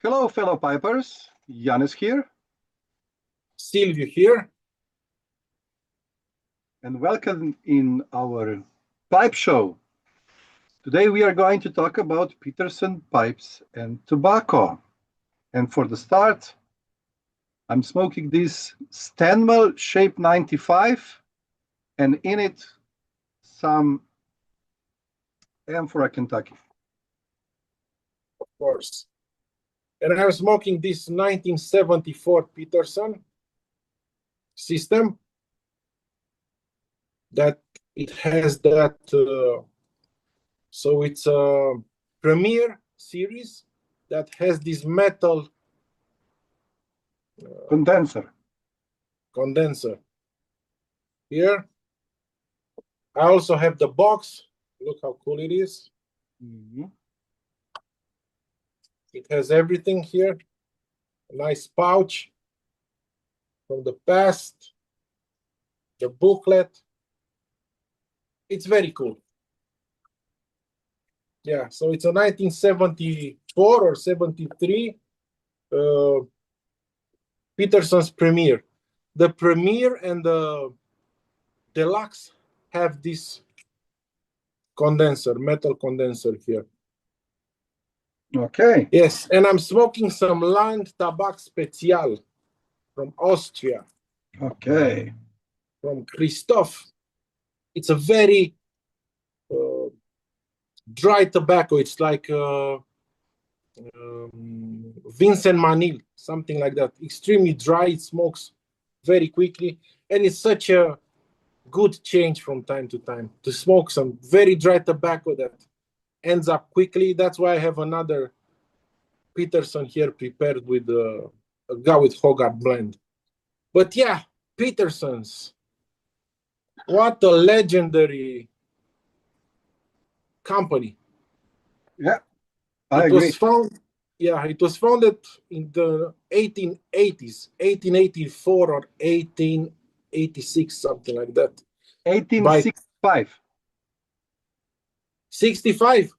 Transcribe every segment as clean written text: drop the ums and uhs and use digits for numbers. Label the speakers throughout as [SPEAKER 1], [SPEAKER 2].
[SPEAKER 1] Hello, fellow pipers. Janis here.
[SPEAKER 2] Silvio here.
[SPEAKER 1] And welcome in our pipe show. Today we are going to talk about Peterson pipes and tobacco. And for the start, I'm smoking this Stanwell Shape 95, and in it some Amphora Kentucky.
[SPEAKER 2] Of course. And I'm smoking this 1974 Peterson system that it has that, so it's a Premier series that has this metal
[SPEAKER 1] condenser
[SPEAKER 2] here. I also have the box. Look how cool it is. It has everything here. A nice pouch from the past. The booklet. It's very cool. Yeah, so it's a 1974 or 73 Peterson's Premier. The Premier and the Deluxe have this condenser, metal condenser here.
[SPEAKER 1] Okay.
[SPEAKER 2] Yes, and I'm smoking some YTPC Spezial from Austria.
[SPEAKER 1] Okay.
[SPEAKER 2] From Christoph. It's a very dry tobacco. It's like Vincent Manil, something like that. Extremely dry. It smokes very quickly, and it's such a good change from time to time to smoke some very dry tobacco that ends up quickly. That's why I have another Peterson here prepared with a guy with Hogarth blend. But yeah, Peterson's. What a legendary company.
[SPEAKER 1] Yeah, I agree.
[SPEAKER 2] It was founded in the 1880s, 1884 or 1886, something like that.
[SPEAKER 1] 1865.
[SPEAKER 2] 65?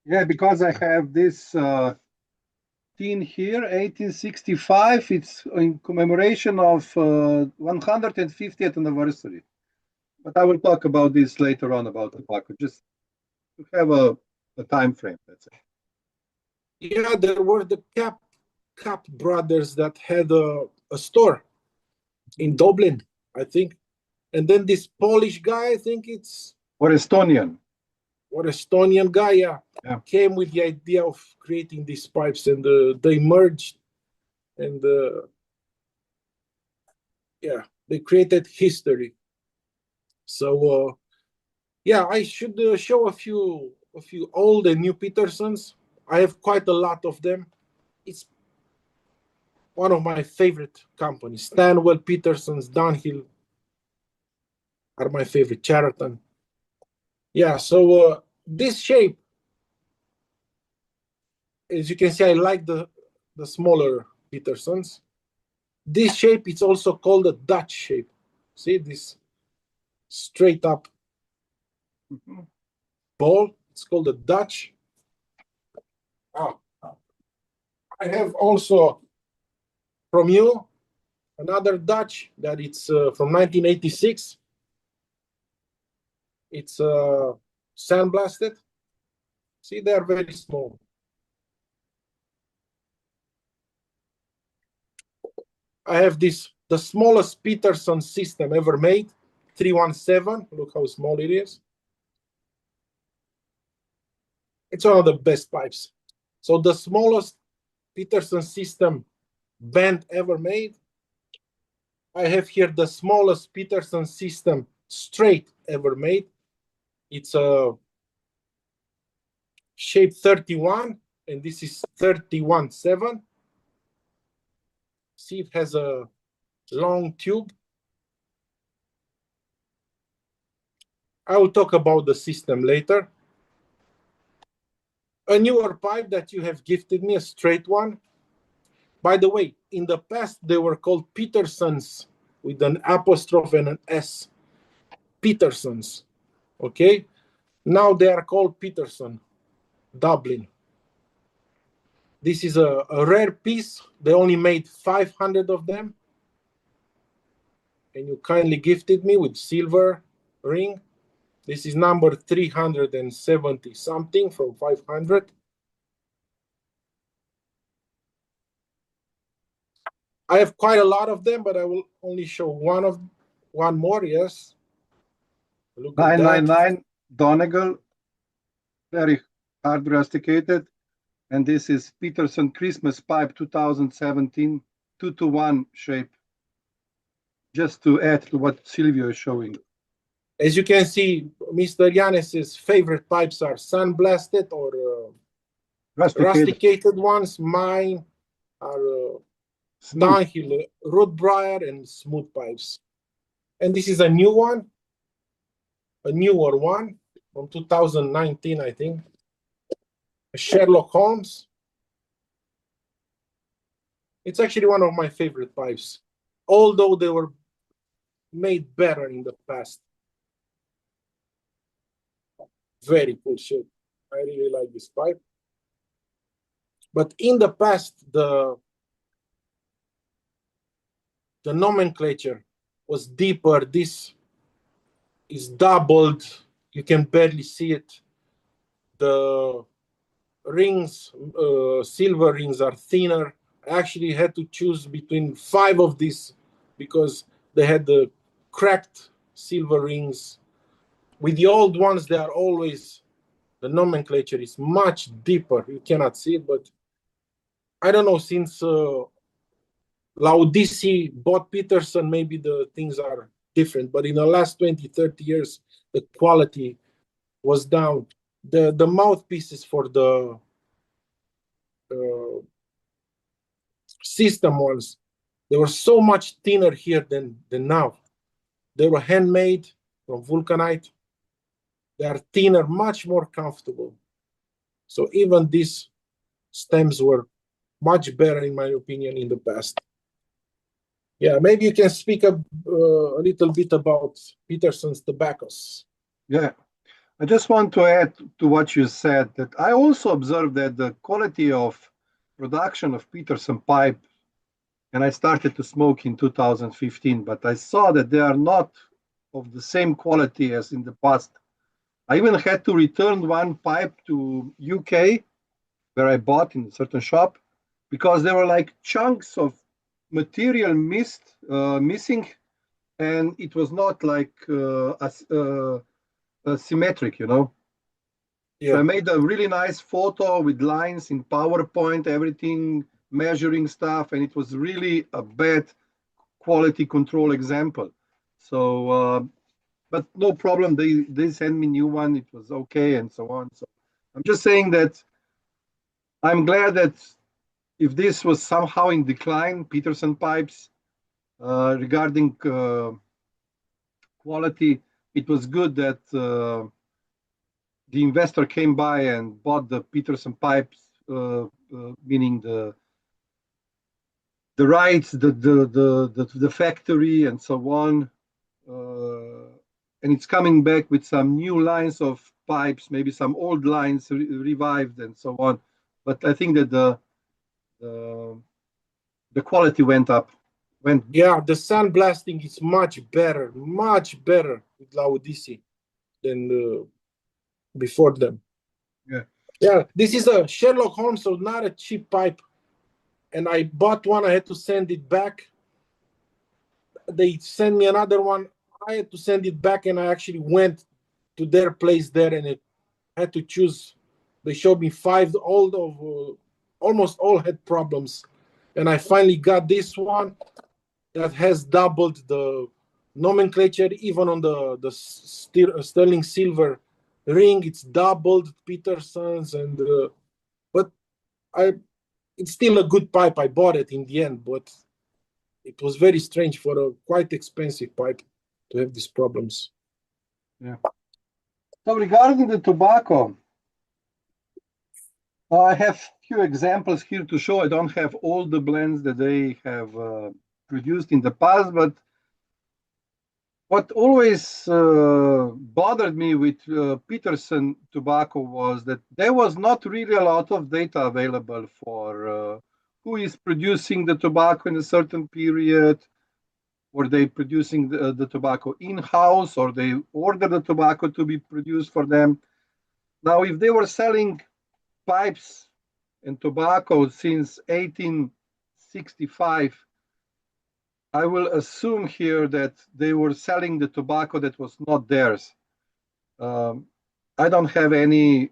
[SPEAKER 1] Yeah, because I have this tin here, 1865. It's in commemoration of 150th anniversary. But I will talk about this later on about tobacco, just to have a time frame, let's say.
[SPEAKER 2] Yeah, there were the Cap brothers that had a store in Dublin, I think. And then this Polish guy, I think it's...
[SPEAKER 1] Or Estonian.
[SPEAKER 2] Or Estonian guy, yeah, came with the idea of creating these pipes, and they merged, and yeah, they created history. So yeah, I should show a few old and new Petersons. I have quite a lot of them. It's one of my favorite companies. Stanwell, Peterson's, Dunhill are my favorite. Chariton. Yeah, so this shape, as you can see, I like the smaller Petersons. This shape is also called a Dutch shape. See this straight up ball? It's called a Dutch. I have also from you another Dutch that it's from 1986. It's sandblasted. See, they are very small. I have this, the smallest Peterson system ever made, 317. Look how small it is. It's one of the best pipes. So the smallest Peterson system band ever made. I have here the smallest Peterson system straight ever made. It's a shape 31, and this is 31.7. See, it has a long tube. I will talk about the system later. A newer pipe that you have gifted me, a straight one. By the way, in the past, they were called Petersons with an apostrophe and an S. Petersons, okay? Now they are called Peterson, Dublin. This is a rare piece. They only made 500 of them. And you kindly gifted me with silver ring. This is number 370 something from 500. I have quite a lot of them, but I will only show one more. Yes. Look at that.
[SPEAKER 1] 999 Donegal, very hard rusticated. And this is Peterson Christmas Pipe 2017, 2-to-1 shape. Just to add to what Silvio is showing.
[SPEAKER 2] As you can see, Mr. Yanis's favorite pipes are sandblasted or rusticated ones. Mine are downhill root briar and smooth pipes. And this is a new one, a newer one from 2019, I think. Sherlock Holmes. It's actually one of my favorite pipes, although they were made better in the past. Very cool shape. I really like this pipe. But in the past, the nomenclature was deeper. This is doubled. You can barely see it. The rings, silver rings, are thinner. I actually had to choose between 5 of these because they had the cracked silver rings. With the old ones, they are always, the nomenclature is much deeper. You cannot see it, but I don't know, since Laudisi bought Peterson, maybe the things are different. But in the last 20, 30 years, the quality was down. The mouthpieces for the system ones, they were so much thinner here than now. They were handmade from vulcanite. They are thinner, much more comfortable. So even these stems were much better, in my opinion, in the past. Yeah, maybe you can speak a little bit about Peterson's tobaccos.
[SPEAKER 1] Yeah, I just want to add to what you said that I also observed that the quality of production of Peterson pipe, and I started to smoke in 2015, but I saw that they are not of the same quality as in the past. I even had to return one pipe to UK where I bought in a certain shop because there were like chunks of material missing, and it was not like symmetric, you know.
[SPEAKER 2] Yeah.
[SPEAKER 1] So I made a really nice photo with lines in PowerPoint, everything, measuring stuff, and it was really a bad quality control example. So, but no problem. They sent me new one. It was okay, and so on. So I'm just saying that I'm glad that if this was somehow in decline, Peterson pipes, regarding quality, it was good that the investor came by and bought the Peterson pipes, meaning the rights, the factory, and so on. And it's coming back with some new lines of pipes, maybe some old lines revived, and so on. But I think that the quality went up.
[SPEAKER 2] Yeah, the sandblasting is much better with Laudisi than before them. Yeah, this is a Sherlock Holmes, so not a cheap pipe. And I bought one, I had to send it back. They sent me another one, I had to send it back, and I actually went to their place there, and it had to choose. They showed me 5, almost all had problems. And I finally got this one that has doubled the nomenclature, even on the sterling silver ring. It's doubled Peterson's, and but it's still a good pipe. I bought it in the end, but it was very strange for a quite expensive pipe to have these problems.
[SPEAKER 1] Yeah. So regarding the tobacco, I have few examples here to show. I don't have all the blends that they have produced in the past, but what always bothered me with Peterson tobacco was that there was not really a lot of data available for who is producing the tobacco in a certain period. Were they producing the tobacco in-house, or they order the tobacco to be produced for them? Now, if they were selling pipes and tobacco since 1865, I will assume here that they were selling the tobacco that was not theirs. I don't have any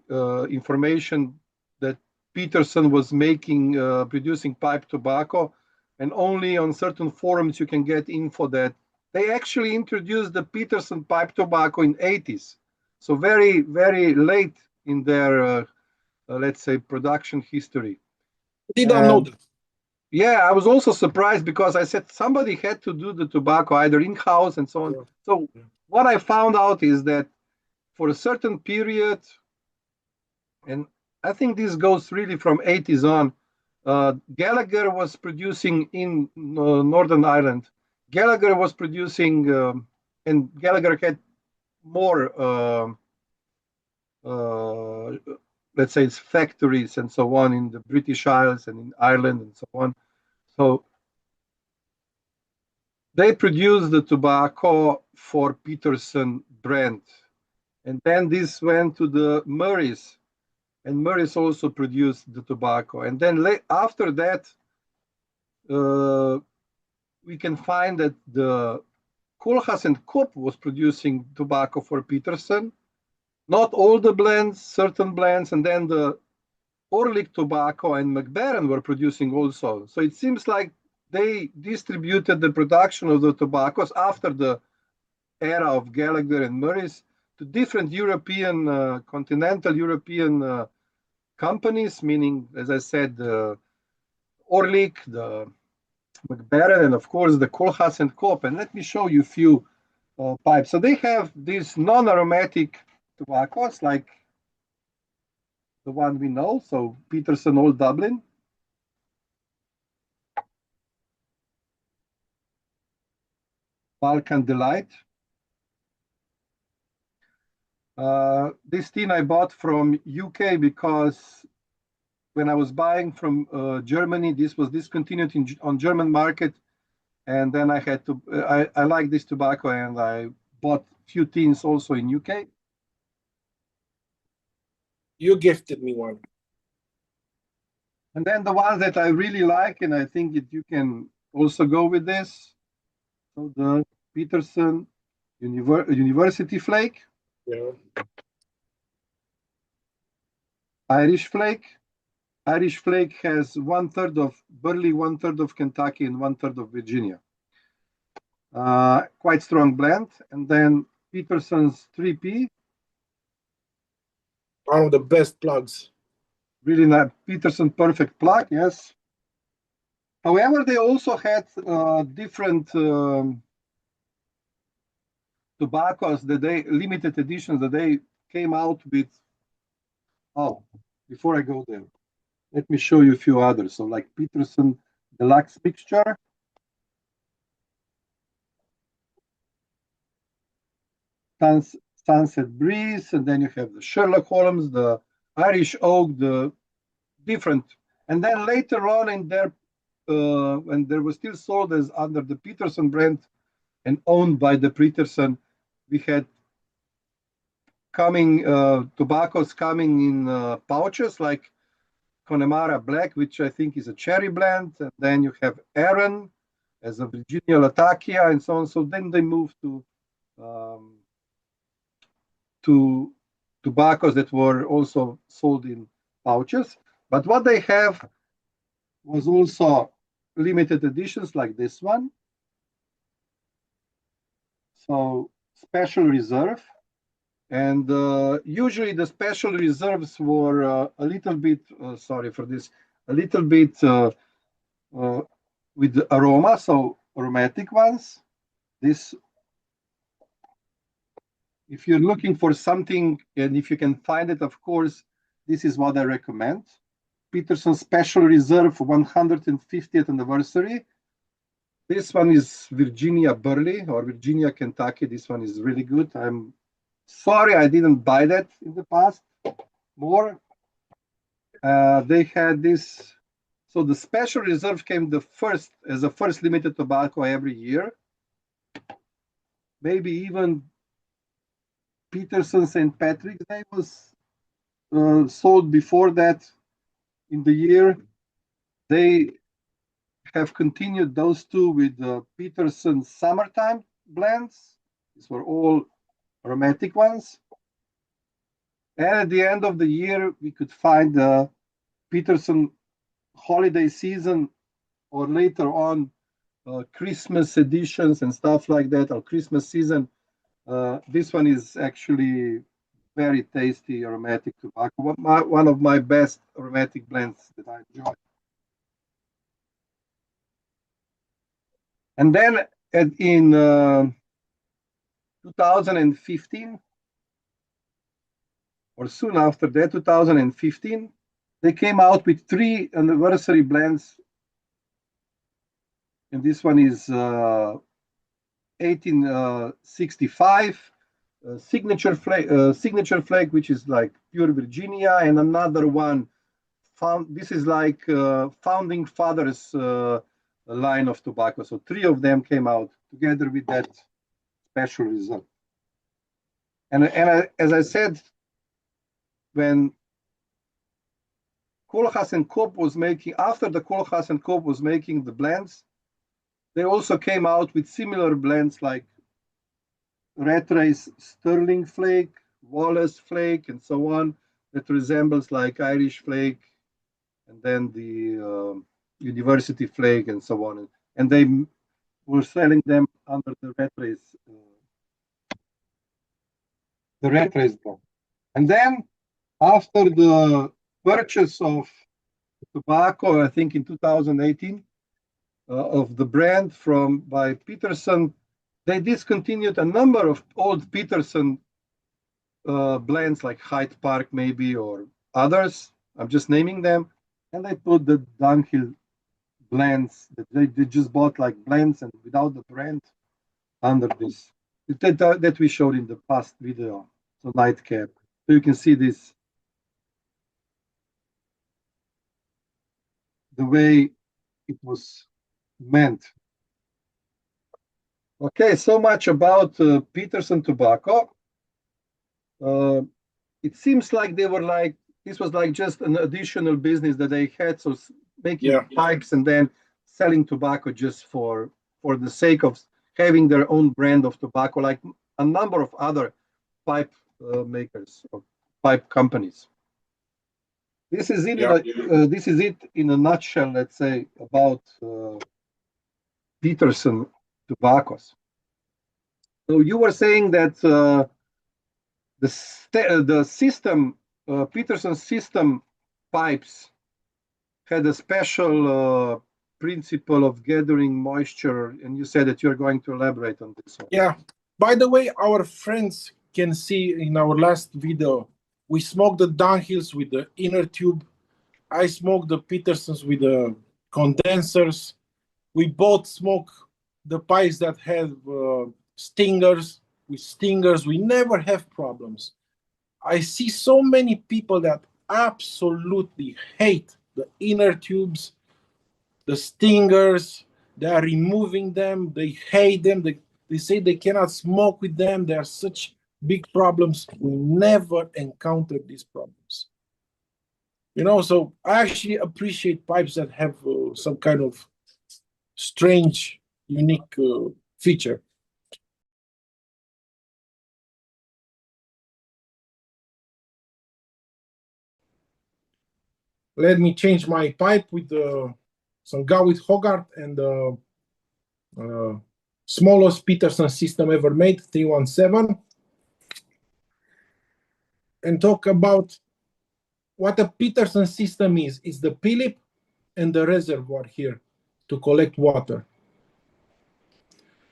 [SPEAKER 1] information that Peterson was producing pipe tobacco, and only on certain forums you can get info that they actually introduced the Peterson pipe tobacco in 80s. So very, very late in their, let's say, production history.
[SPEAKER 2] Didn't know that.
[SPEAKER 1] Yeah, I was also surprised because I said somebody had to do the tobacco either in-house and so on.
[SPEAKER 2] Yeah.
[SPEAKER 1] So what I found out is that for a certain period, and I think this goes really from 80s on, Gallagher was producing in Northern Ireland. Gallagher was producing, and Gallagher had more, let's say, factories and so on in the British Isles and in Ireland and so on. So they produced the tobacco for Peterson brand. And then this went to the Murray's, and Murray's also produced the tobacco. And then after that, we can find that the Koolhaas and Koop was producing tobacco for Peterson. Not all the blends, certain blends, and then the Orlik Tobacco and McBaron were producing also. So it seems like they distributed the production of the tobaccos after the era of Gallagher and Murray's to different European, continental European companies, meaning, as I said, the Orlik, the McBaron, and of course the Koolhaas and Koop. And let me show you a few pipes. So they have these non-aromatic tobaccos like the one we know, so Peterson Old Dublin. Balkan Delight. This tin I bought from UK because when I was buying from Germany, this was discontinued on German market, and then I had to. I like this tobacco, and I bought few tins also in UK.
[SPEAKER 2] You gifted me one.
[SPEAKER 1] And then the ones that I really like, and I think that you can also go with this. So the Peterson University Flake.
[SPEAKER 2] Yeah.
[SPEAKER 1] Irish Flake. Irish Flake has 1/3 of Burley, 1/3 of Kentucky, and 1/3 of Virginia. Quite strong blend. And then Peterson's 3P.
[SPEAKER 2] One of the best plugs.
[SPEAKER 1] Really nice. Peterson Perfect Plug, yes. However, they also had different tobaccos that they, limited editions that they came out with. Oh, before I go there, let me show you a few others. So like Peterson Deluxe Mixture. Sunset Breeze, and then you have the Sherlock Holmes, the Irish Oak, the different. And then later on in there, when there was still sold as under the Peterson brand and owned by the Peterson, we had coming tobaccos coming in pouches like Connemara Black, which I think is a cherry blend, and then you have Aaron as a Virginia Latakia and so on. So then they moved to tobaccos that were also sold in pouches. But what they have was also limited editions like this one. So special reserve. And usually the special reserves were a little bit, sorry for this, a little bit with the aroma, so aromatic ones. This, if you're looking for something, and if you can find it, of course, this is what I recommend. Peterson Special Reserve 150th anniversary. This one is Virginia Burley or Virginia Kentucky. This one is really good. I'm sorry I didn't buy that in the past more. They had this. So the special reserve came as the first limited tobacco every year. Maybe even Peterson St. Patrick's Day was sold before that in the year. They have continued those two with the Peterson summertime blends. These were all aromatic ones. And at the end of the year, we could find the Peterson holiday season or later on Christmas editions and stuff like that, or Christmas season. This one is actually very tasty aromatic tobacco. One of my best aromatic blends that I enjoy. And then in 2015, or soon after that, 2015, they came out with 3 anniversary blends. And this one is 1865 signature flake, which is like pure Virginia, and another one this is like founding fathers line of tobacco. So 3 of them came out together with that special result. And as I said, when Koolhaas and Koop was making, after the Koolhaas and Koop was making the blends, they also came out with similar blends like Red Race Sterling Flake, Wallace Flake, and so on, that resembles like Irish Flake, and then the University Flake, and so on. And they were selling them under the Red Race brand. And then after the purchase of tobacco, I think in 2018, of the brand by Peterson, they discontinued a number of old Peterson blends like Hyde Park maybe, or others. I'm just naming them. And they put the Dunhill blends that they just bought like blends and without the brand under this. That we showed in the past video, so nightcap. So you can see this, the way it was meant. Okay, so much about Peterson tobacco. It seems like they were like, this was like just an additional business that they had, so making pipes and then selling tobacco just for the sake of having their own brand of tobacco, like a number of other pipe makers or pipe companies. This is it. This is it in a nutshell. Let's say about Peterson tobaccos. So you were saying that the system, Peterson system pipes, had a special principle of gathering moisture, and you said that you're going to elaborate on this one.
[SPEAKER 2] Yeah. By the way, our friends can see in our last video, we smoked the Dunhills with the inner tube. I smoked the Petersons with the condensers. We both smoke the pipes that have stingers. With stingers, we never have problems. I see so many people that absolutely hate the inner tubes, the stingers. They are removing them. They hate them. They say they cannot smoke with them. They are such big problems. We never encountered these problems. You know, so I actually appreciate pipes that have some kind of strange, unique feature. Let me change my pipe with some Gawit Hogarth and the smallest Peterson system ever made, 317, and talk about what a Peterson system is. It's the Phillip and the reservoir here to collect water.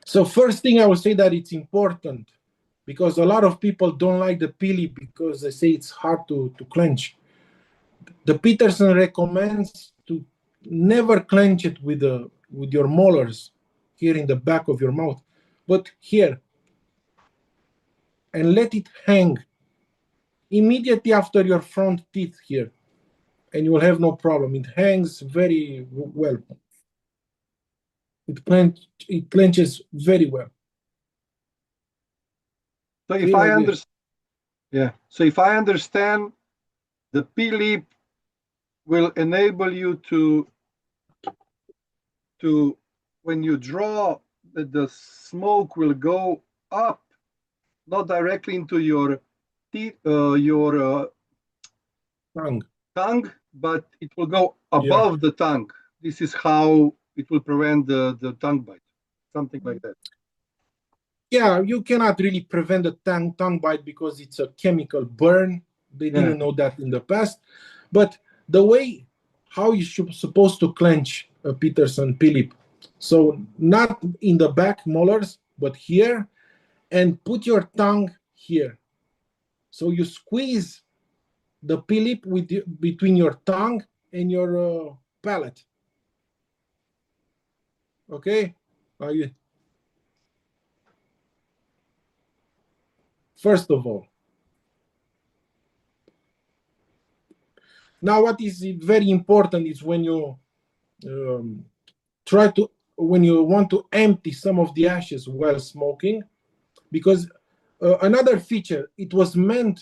[SPEAKER 2] So first thing I will say that it's important because a lot of people don't like the Phillip because they say it's hard to clench. The Peterson recommends to never clench it with your molars. here in the back of your mouth, but here, and let it hang immediately after your front teeth here, and you will have no problem. It hangs very well. It clenches very well.
[SPEAKER 1] So if I understand, yeah. So if I understand, the P-lip will enable you to when you draw, the smoke will go up, not directly into your teeth, your tongue, but it will go above the tongue. This is how it will prevent the tongue bite, something like that.
[SPEAKER 2] Yeah, you cannot really prevent the tongue bite because it's a chemical burn. They didn't know that in the past. But the way how you supposed to clench a Peterson P-lip, so not in the back molars, but here, and put your tongue here. So you squeeze the P-lip between your tongue and your palate. Okay? First of all. Now, what is very important is when you when you want to empty some of the ashes while smoking, because another feature, it was made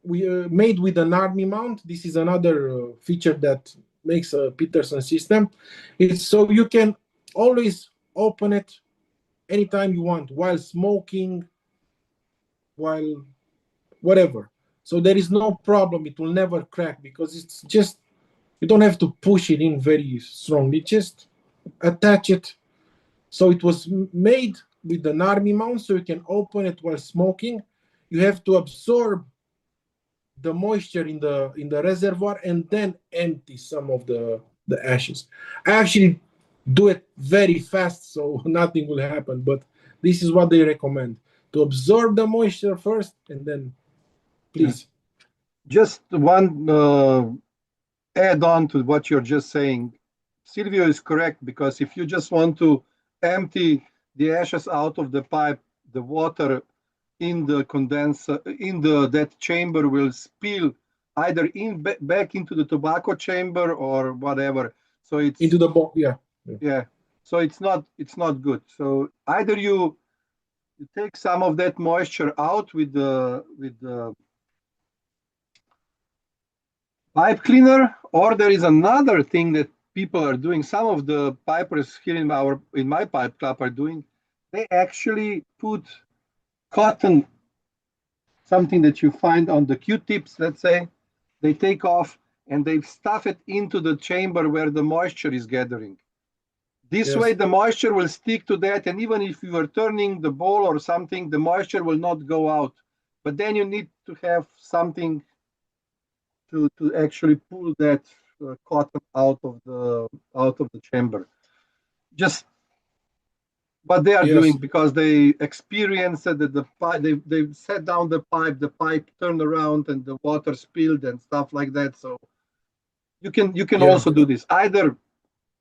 [SPEAKER 2] with an army mount. This is another feature that makes a Peterson system. It's so you can always open it anytime you want, while smoking, while whatever. So there is no problem. It will never crack because it's just, you don't have to push it in very strongly. Just attach it. So it was made with an army mount, so you can open it while smoking. You have to absorb the moisture in the reservoir and then empty some of the ashes. I actually do it very fast, so nothing will happen, but this is what they recommend, to absorb the moisture first and then please.
[SPEAKER 1] Just one add on to what you're just saying. Silvio is correct, because if you just want to empty the ashes out of the pipe, the water in the condenser, that chamber will spill either back into the tobacco chamber or whatever. So it's
[SPEAKER 2] into the bowl.
[SPEAKER 1] Yeah. So it's not good. So either you take some of that moisture out with the pipe cleaner, or there is another thing that people are doing. Some of the pipers here in my pipe club are doing. They actually put cotton, something that you find on the Q-tips, let's say. They take off and they stuff it into the chamber where the moisture is gathering. This way the moisture will stick to that, and even if you are turning the bowl or something, the moisture will not go out. But then you need to have something to actually pull that cotton out of the chamber. Just what they are doing, because they experienced that the pipe, they set down the pipe turned around and the water spilled and stuff like that. So you can also do this either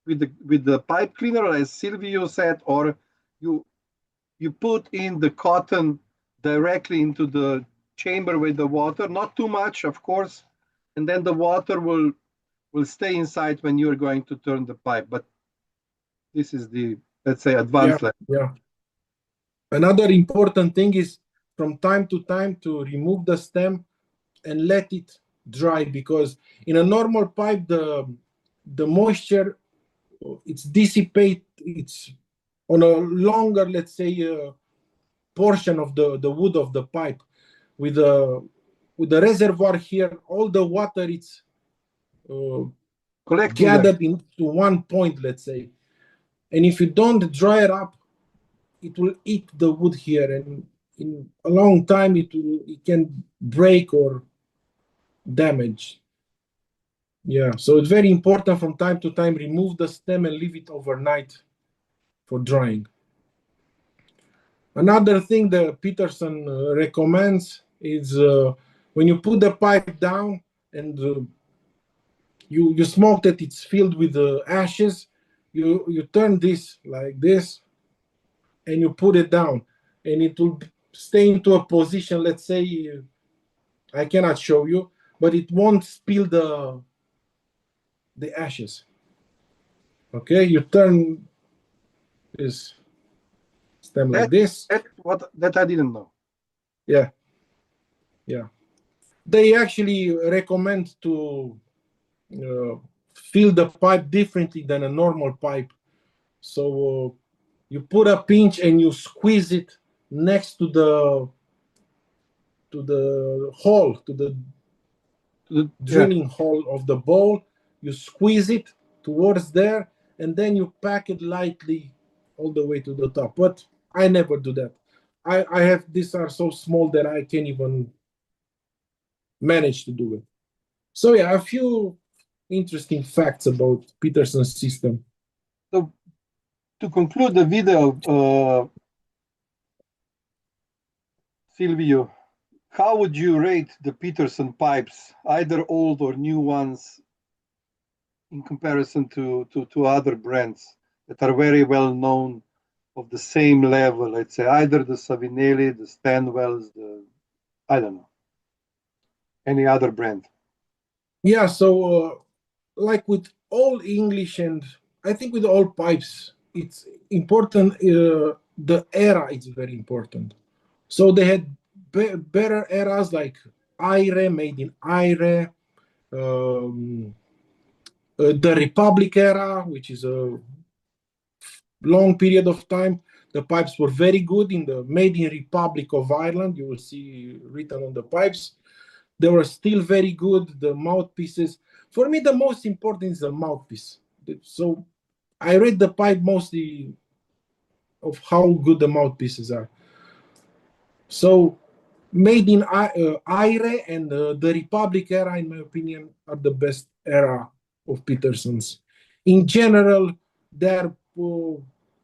[SPEAKER 1] with the pipe cleaner, as Silvio said, or you put in the cotton directly into the chamber with the water, not too much, of course, and then the water will stay inside when you're going to turn the pipe. But this is the, let's say, advanced level.
[SPEAKER 2] Yeah. Another important thing is from time to time to remove the stem and let it dry, because in a normal pipe the moisture, it's on a longer, let's say, portion of the wood of the pipe. With the reservoir here, all the water it's gathered into one point, let's say, and if you don't dry it up, it will eat the wood here, and in a long time it can break or damage. So it's very important from time to time remove the stem and leave it overnight for drying. Another thing that Peterson recommends is when you put the pipe down and you smoke that it's filled with ashes, you turn this like this, and you put it down, and it will stay into a position. Let's say I cannot show you, but it won't spill the ashes. Okay, you turn this stem like this.
[SPEAKER 1] That I didn't know.
[SPEAKER 2] Yeah, yeah. They actually recommend to fill the pipe differently than a normal pipe. So you put a pinch and you squeeze it next to the hole, to the drilling hole of the bowl. You squeeze it towards there, and then you pack it lightly all the way to the top. But I never do that. I have, these are so small that I can't even manage to do it. So yeah, a few interesting facts about Peterson's system.
[SPEAKER 1] So to conclude the video, Silvio, how would you rate the Peterson pipes, either old or new ones, in comparison to other brands that are very well known of the same level? Let's say either the Savinelli, the Stanwells, I don't know, any other brand.
[SPEAKER 2] Yeah, so like with all English, and I think with all pipes, it's important. The era is very important. So they had better eras like Aire, made in Aire, the Republic era, which is a long period of time. The pipes were very good in the made in Republic of Ireland. You will see written on the pipes. They were still very good. The mouthpieces. For me, the most important is the mouthpiece. So I rate the pipe mostly of how good the mouthpieces are. So made in Aire and the Republic era, in my opinion, are the best era of Petersons. In general, they're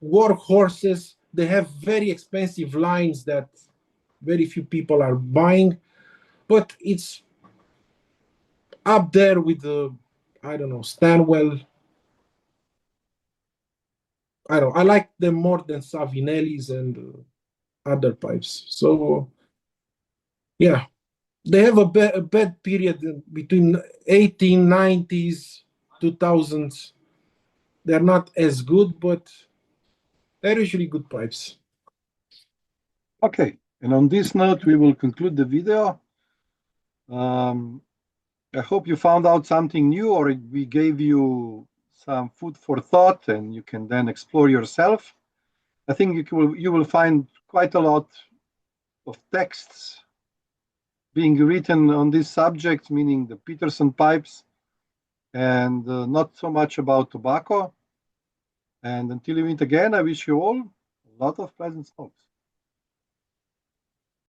[SPEAKER 2] workhorses. They have very expensive lines that very few people are buying, but it's up there with the, I don't know, Stanwell. I don't know, I like them more than Savinelli's and other pipes. So yeah, they have a bad period between 1890s, 2000s. They're not as good, but they're usually good pipes.
[SPEAKER 1] Okay, and on this note, we will conclude the video. I hope you found out something new, or we gave you some food for thought, and you can then explore yourself. I think you will find quite a lot of texts being written on this subject, meaning the Peterson pipes, and not so much about tobacco. And until we meet again, I wish you all a lot of pleasant smokes.